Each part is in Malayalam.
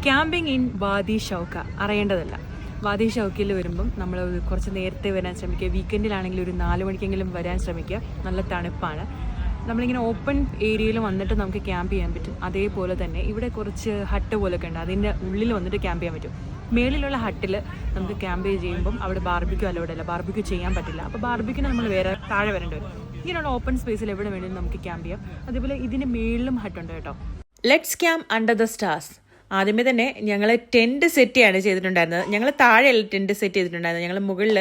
Camping in Wadi Shawka അറിയേണ്ടതല്ല. വാദി ഷൗക്കയിൽ വരുമ്പം നമ്മൾ കുറച്ച് നേരത്തെ വരാൻ ശ്രമിക്കുക. വീക്കെൻഡിലാണെങ്കിൽ ഒരു 4 മണിക്കെങ്കിലും വരാൻ ശ്രമിക്കുക. നല്ല തണുപ്പാണ്. നമ്മളിങ്ങനെ ഓപ്പൺ ഏരിയയിൽ വന്നിട്ട് നമുക്ക് ക്യാമ്പ് ചെയ്യാൻ പറ്റും. അതേപോലെ തന്നെ ഇവിടെ കുറച്ച് ഹട്ട് പോലൊക്കെ ഉണ്ട്. അതിൻ്റെ ഉള്ളിൽ വന്നിട്ട് ക്യാമ്പ് ചെയ്യാൻ പറ്റും. മേളിലുള്ള ഹട്ടിൽ നമുക്ക് ക്യാമ്പ് ചെയ്യുമ്പം അവിടെ ബാർബിക്യൂ അലൗഡ് അല്ല, ബാർബിക്യൂ ചെയ്യാൻ പറ്റില്ല. അപ്പോൾ ബാർബിക്യൂന് നമ്മൾ വേറെ താഴെ വരേണ്ടി വരും. ഇങ്ങനെയുള്ള ഓപ്പൺ സ്പേസിൽ എവിടെ വേണമെങ്കിലും നമുക്ക് ക്യാമ്പ് ചെയ്യാം. അതേപോലെ ഇതിന് മേളിലും ഹട്ടുണ്ട് കേട്ടോ. Let's camp under the stars. ആദ്യമേ തന്നെ ഞങ്ങൾ ടെൻറ്റ് സെറ്റ് ചെയ്യാണ് ചെയ്തിട്ടുണ്ടായിരുന്നത്. ഞങ്ങൾ താഴെയല്ല ടെൻറ്റ് സെറ്റ് ചെയ്തിട്ടുണ്ടായിരുന്നത്. ഞങ്ങൾ മുകളിൽ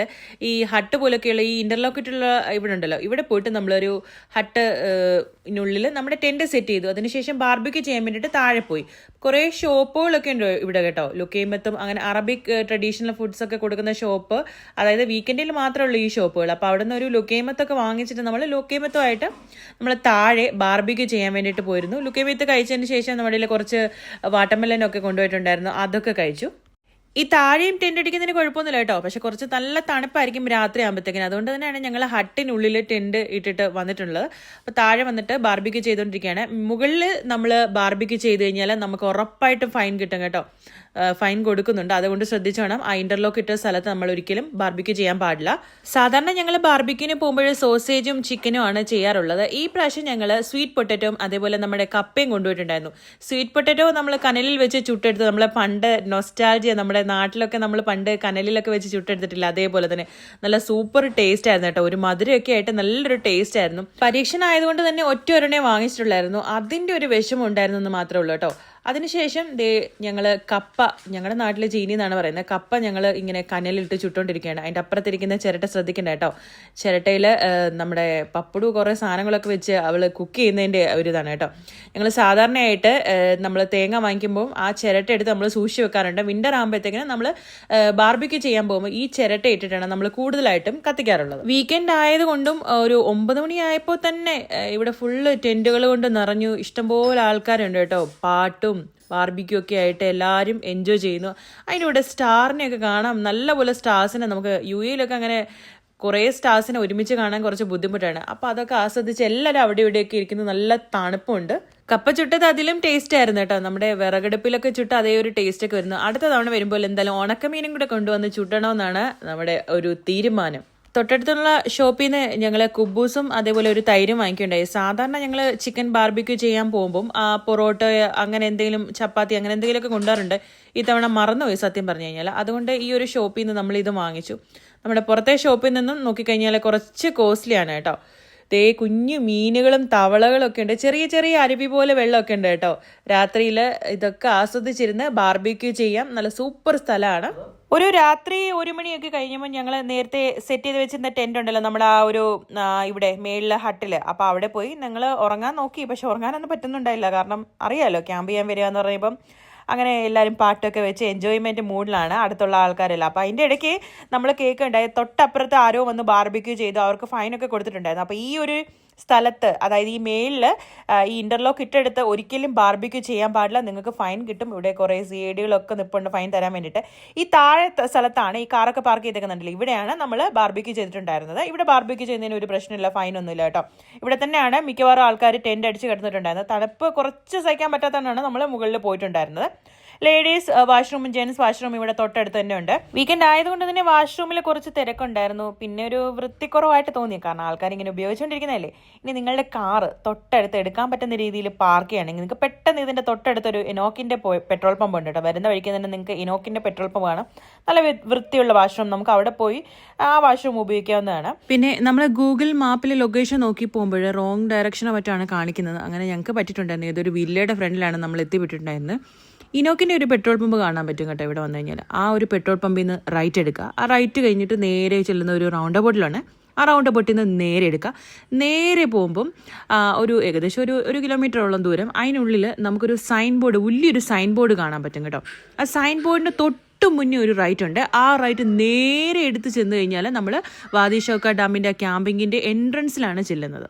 ഈ ഹട്ട് പോലൊക്കെയുള്ള ഈ ഇൻ്റർലോക്കിട്ടുള്ള ഇവിടെ ഉണ്ടല്ലോ, ഇവിടെ പോയിട്ട് നമ്മളൊരു ഹട്ടിനുള്ളിൽ നമ്മുടെ ടെൻറ്റ് സെറ്റ് ചെയ്തു. അതിനുശേഷം ബാർബിക്യൂ ചെയ്യാൻ വേണ്ടിയിട്ട് താഴെ പോയി. കുറേ ഷോപ്പുകളൊക്കെ ഉണ്ട് ഇവിടെ കേട്ടോ. ലുക്കൈമത്തും അങ്ങനെ അറബിക് ട്രഡീഷണൽ ഫുഡ്സ് ഒക്കെ കൊടുക്കുന്ന ഷോപ്പ്, അതായത് വീക്കെൻഡിൽ മാത്രമുള്ള ഈ ഷോപ്പുകൾ. അപ്പോൾ അവിടെ നിന്ന് ഒരു ലുക്കൈമത്തൊക്കെ വാങ്ങിച്ചിട്ട് നമ്മൾ ലുക്കൈമത്തുമായിട്ട് നമ്മൾ താഴെ ബാർബിക്യൂ ചെയ്യാൻ വേണ്ടിയിട്ട് പോയിരുന്നു. ലുക്കൈമത്ത് കഴിച്ചതിന് ശേഷം നമ്മുടെ കുറച്ച് വാട്ടർമെലൻ ഒക്കെ കൊണ്ടുപോയിട്ടുണ്ടായിരുന്നു, അതൊക്കെ കഴിച്ചു. ഈ താഴെയും ടെന്റ് അടിക്കുന്നതിന് കുഴപ്പമൊന്നുമില്ല കേട്ടോ, പക്ഷെ കുറച്ച് നല്ല തണുപ്പായിരിക്കും രാത്രി ആകുമ്പോഴത്തേക്കിന്. അതുകൊണ്ട് തന്നെയാണ് ഞങ്ങൾ ഹട്ടിനുള്ളിൽ ടെന്റ് ഇട്ടിട്ട് വന്നിട്ടുള്ളത്. അപ്പോൾ താഴെ വന്നിട്ട് ബാർബിക്യൂ ചെയ്തുകൊണ്ടിരിക്കുകയാണ്. മുകളിൽ നമ്മൾ ബാർബിക്യൂ ചെയ്ത് കഴിഞ്ഞാൽ നമുക്ക് ഉറപ്പായിട്ടും ഫൈൻ കിട്ടും കേട്ടോ. ഫൈൻ കൊടുക്കുന്നുണ്ട്. അതുകൊണ്ട് ശ്രദ്ധിച്ചു വേണം. ആ ഇന്റർലോക്ക് ഇട്ട സ്ഥലത്ത് നമ്മൾ ഒരിക്കലും ബാർബിക്യൂ ചെയ്യാൻ പാടില്ല. സാധാരണ ഞങ്ങൾ ബാർബിക്യൂന് പോകുമ്പോൾ സോസേജും ചിക്കനും ആണ് ചെയ്യാറുള്ളത്. ഈ പ്രാവശ്യം ഞങ്ങൾ സ്വീറ്റ് പൊട്ടറ്റോയും അതേപോലെ നമ്മുടെ കപ്പയും കൊണ്ടുപോയിട്ടുണ്ടായിരുന്നു. സ്വീറ്റ് പൊട്ടറ്റോ നമ്മൾ കനലിൽ വെച്ച് ചുട്ടെടുത്ത്, നമ്മളെ പണ്ട് നൊസ്റ്റാൾജിയ, നമ്മുടെ നാട്ടിലൊക്കെ നമ്മൾ പണ്ട് കനലിലൊക്കെ വെച്ച് ചുട്ടെടുത്തിട്ടില്ല, അതേപോലെ തന്നെ നല്ല സൂപ്പർ ടേസ്റ്റ് ആയിരുന്നു കേട്ടോ. ഒരു മധുരമൊക്കെ ആയിട്ട് നല്ലൊരു ടേസ്റ്റ് ആയിരുന്നു. പരീക്ഷണം ആയതുകൊണ്ട് തന്നെ ഒറ്റൊരെണ്ണേ വാങ്ങിച്ചിട്ടുള്ളായിരുന്നു. അതിൻ്റെ ഒരു വിഷമം ഉണ്ടായിരുന്നു എന്ന് മാത്രമേ ഉള്ളൂ കേട്ടോ. അതിനുശേഷം ഞങ്ങൾ കപ്പ, ഞങ്ങളുടെ നാട്ടിൽ ചീനി എന്നാണ് പറയുന്നത്, കപ്പ ഞങ്ങൾ ഇങ്ങനെ കനലിട്ട് ചുട്ടുകൊണ്ടിരിക്കുകയാണ്. അതിൻ്റെ അപ്പുറത്തിരിക്കുന്ന ചിരട്ട ശ്രദ്ധിക്കണ്ട കേട്ടോ. ചിരട്ടയിൽ നമ്മുടെ പപ്പടു കുറേ സാധനങ്ങളൊക്കെ വെച്ച് അവൾ കുക്ക് ചെയ്യുന്നതിൻ്റെ ഒരു ഇതാണ് കേട്ടോ. ഞങ്ങൾ സാധാരണയായിട്ട് നമ്മൾ തേങ്ങ വാങ്ങിക്കുമ്പോൾ ആ ചിരട്ട എടുത്ത് നമ്മൾ സൂക്ഷിച്ച് വെക്കാറുണ്ട്. വിൻ്റർ ആകുമ്പോഴത്തേക്കിനും നമ്മൾ ബാർബിക്യൂ ചെയ്യാൻ പോകുമ്പോൾ ഈ ചിരട്ട ഇട്ടിട്ടാണ് നമ്മൾ കൂടുതലായിട്ടും കത്തിക്കാറുള്ളത്. വീക്കെൻഡ് ആയതുകൊണ്ടും ഒരു 9 മണിയായപ്പോൾ തന്നെ ഇവിടെ ഫുള്ള് ടെൻറ്റുകൾ കൊണ്ട് നിറഞ്ഞു. ഇഷ്ടംപോലെ ആൾക്കാരുണ്ട് കേട്ടോ. പാട്ടും ബാർബിക്യൂ ഒക്കെ ആയിട്ട് എല്ലാവരും എൻജോയ് ചെയ്യുന്നു. അതിൻ്റെ കൂടെ സ്റ്റാറിനെയൊക്കെ കാണാം. നല്ലപോലെ സ്റ്റാർസിനെ നമുക്ക് UAE-ലൊക്കെ അങ്ങനെ കുറേ സ്റ്റാർസിനെ ഒരുമിച്ച് കാണാൻ കുറച്ച് ബുദ്ധിമുട്ടാണ്. അപ്പോൾ അതൊക്കെ ആസ്വദിച്ച് എല്ലാവരും അവിടെ ഇവിടെയൊക്കെ ഇരിക്കുന്നു. നല്ല തണുപ്പുണ്ട്. കപ്പ ചുട്ടത് അതിലും ടേസ്റ്റ് ആയിരുന്നു കേട്ടോ. നമ്മുടെ വിറകടുപ്പിലൊക്കെ ചുട്ട് അതേ ഒരു ടേസ്റ്റ് ഒക്കെ വരുന്നു. അടുത്ത തവണ വരുമ്പോൾ എന്തായാലും ഉണക്കമീനും കൂടെ കൊണ്ടുവന്ന് ചുട്ടണമെന്നാണ് നമ്മുടെ ഒരു തീരുമാനം. തൊട്ടടുത്തുള്ള ഷോപ്പിൽ നിന്ന് ഞങ്ങൾ കുബൂസും അതേപോലെ ഒരു തൈരും വാങ്ങിക്കുകയുണ്ടായി. സാധാരണ ഞങ്ങൾ ചിക്കൻ ബാർബിക്യൂ ചെയ്യാൻ പോകുമ്പം പൊറോട്ട അങ്ങനെ എന്തെങ്കിലും ചപ്പാത്തി അങ്ങനെ എന്തെങ്കിലുമൊക്കെ കൊണ്ടുവരാറുണ്ട്. ഈ തവണ മറന്നുപോയി സത്യം പറഞ്ഞു കഴിഞ്ഞാൽ. അതുകൊണ്ട് ഈ ഒരു ഷോപ്പിൽ നിന്ന് നമ്മൾ ഇത് വാങ്ങിച്ചു. നമ്മുടെ പുറത്തെ ഷോപ്പിൽ നിന്നും നോക്കിക്കഴിഞ്ഞാൽ കുറച്ച് കോസ്റ്റ്ലിയാണ് കേട്ടോ. കുഞ്ഞു മീനുകളും തവളകളും ഒക്കെ ഉണ്ട്. ചെറിയ ചെറിയ അരുവി പോലെ വെള്ളമൊക്കെ ഉണ്ട് കേട്ടോ. രാത്രിയിൽ ഇതൊക്കെ ആസ്വദിച്ചിരുന്ന് ബാർബിക്യൂ ചെയ്യാം. നല്ല സൂപ്പർ സ്ഥലമാണ്. ഒരു രാത്രി 1 മണിയൊക്കെ കഴിഞ്ഞപ്പോൾ ഞങ്ങൾ നേരത്തെ സെറ്റ് ചെയ്ത് വെച്ചിരുന്ന ടെൻ്റ് ഉണ്ടല്ലോ നമ്മുടെ ആ ഒരു ഇവിടെ മേളിലെ ഹട്ടിൽ, അപ്പോൾ അവിടെ പോയി ഞങ്ങൾ ഉറങ്ങാൻ നോക്കി. പക്ഷെ ഉറങ്ങാനൊന്നും പറ്റുന്നുണ്ടായില്ല. കാരണം അറിയാമല്ലോ, ക്യാമ്പ് ചെയ്യാൻ വരിക എന്ന് പറയുമ്പം അങ്ങനെ എല്ലാവരും പാട്ടൊക്കെ വെച്ച് എൻജോയ്മെൻറ്റ് മൂഡിലാണ് അടുത്തുള്ള ആൾക്കാരെല്ലാം. അപ്പോൾ അതിൻ്റെ ഇടയ്ക്ക് നമ്മൾ കേൾക്കുന്നുണ്ടായി തൊട്ടപ്പുറത്ത് ആരോ വന്ന് ബാർബിക്യൂ ചെയ്തു, അവർക്ക് ഫൈനൊക്കെ കൊടുത്തിട്ടുണ്ടായിരുന്നു. അപ്പോൾ ഈ ഒരു സ്ഥലത്ത്, അതായത് ഈ മേളിൽ ഈ ഇൻ്റർലോക്ക് ഇട്ടെടുത്ത് ഒരിക്കലും ബാർബിക്യൂ ചെയ്യാൻ പാടില്ല, നിങ്ങൾക്ക് ഫൈൻ കിട്ടും. ഇവിടെ കുറേ CID-കളൊക്കെ നിൽപ്പുണ്ട് ഫൈൻ തരാൻ വേണ്ടിയിട്ട്. ഈ താഴെ സ്ഥലത്താണ് ഈ കാറൊക്കെ പാർക്ക് ചെയ്തേക്കുന്നുണ്ടല്ലോ, ഇവിടെയാണ് നമ്മൾ ബാർബിക്യൂ ചെയ്തിട്ടുണ്ടായിരുന്നത്. ഇവിടെ ബാർബിക്യൂ ചെയ്യുന്നതിന് ഒരു പ്രശ്നമില്ല, ഫൈനൊന്നുമില്ല കേട്ടോ. ഇവിടെ തന്നെയാണ് മിക്കവാറും ആൾക്കാർ ടെൻ്റ് അടിച്ച് കിടന്നിട്ടുണ്ടായിരുന്നത്. തണുപ്പ് കുറച്ച് സഹിക്കാൻ പറ്റാത്തതാണ് നമ്മൾ മുകളിൽ പോയിട്ടുണ്ടായിരുന്നത്. ലേഡീസ് വാഷ്റൂമും ജെൻസ് വാഷ്റൂം ഇവിടെ തൊട്ടടുത്ത് തന്നെ ഉണ്ട്. വീക്കെൻഡ് ആയതുകൊണ്ട് തന്നെ വാഷ്റൂമിൽ കുറച്ച് തിരക്കുണ്ടായിരുന്നു. പിന്നെ ഒരു വൃത്തിക്കുറവായിട്ട് തോന്നി, കാരണം ആൾക്കാർ ഇങ്ങനെ ഉപയോഗിച്ചുകൊണ്ടിരിക്കുന്നതല്ലേ. ഇനി നിങ്ങളുടെ കാറ് തൊട്ടടുത്ത് എടുക്കാൻ പറ്റുന്ന രീതിയിൽ പാർക്ക് ചെയ്യുകയാണെങ്കിൽ നിങ്ങൾക്ക് പെട്ടെന്ന് ഇതിൻ്റെ തൊട്ടടുത്തൊരു ഇനോക്കിൻ്റെ പെട്രോൾ പമ്പ് ഉണ്ട് കേട്ടോ. വരുന്ന വഴിക്ക് തന്നെ നിങ്ങൾക്ക് ഇനോക്കിൻ്റെ പെട്രോൾ പമ്പ് കാണാം. നല്ല വൃത്തിയുള്ള വാഷ്റൂം, നമുക്ക് അവിടെ പോയി ആ വാഷ്റൂം ഉപയോഗിക്കാവുന്നതാണ്. പിന്നെ നമ്മൾ ഗൂഗിൾ മാപ്പിൽ ലൊക്കേഷൻ നോക്കി പോകുമ്പോൾ റോങ് ഡയറക്ഷനോ മറ്റാണ് കാണിക്കുന്നത്. അങ്ങനെ ഞങ്ങൾക്ക് പറ്റിയിട്ടുണ്ടായിരുന്നു. ഇതൊരു വില്ലയുടെ ഫ്രണ്ടിലാണ് നമ്മൾ എത്തിപ്പെട്ടിട്ടുണ്ടായിരുന്നത്. ഇനോക്കിൻ്റെ ഒരു പെട്രോൾ പമ്പ് കാണാൻ പറ്റും കേട്ടോ. ഇവിടെ വന്നു കഴിഞ്ഞാൽ ആ ഒരു പെട്രോൾ പമ്പിൽ നിന്ന് റൈറ്റ് എടുക്കുക. ആ റൈറ്റ് കഴിഞ്ഞിട്ട് നേരെ ചെല്ലുന്ന ഒരു റൗണ്ട് അബൌട്ടിലാണ്. ആ റൗണ്ട് അബൌട്ടിൽ നിന്ന് നേരെ എടുക്കുക. നേരെ പോകുമ്പം ഏകദേശം ഒരു കിലോമീറ്ററോളം ദൂരം അതിനുള്ളിൽ നമുക്കൊരു സൈൻ ബോർഡ്, വലിയൊരു സൈൻ ബോർഡ് കാണാൻ പറ്റും കേട്ടോ. ആ സൈൻ ബോർഡിൻ്റെ തൊട്ട് മുന്നേ ഒരു റൈറ്റ് ഉണ്ട്. ആ റൈറ്റ് നേരെ എടുത്ത് ചെന്ന് കഴിഞ്ഞാൽ നമ്മൾ വാദി ഷൗക്ക ഡാമിൻ്റെ ക്യാമ്പിങ്ങിൻ്റെ എൻട്രൻസിലാണ് ചെല്ലുന്നത്.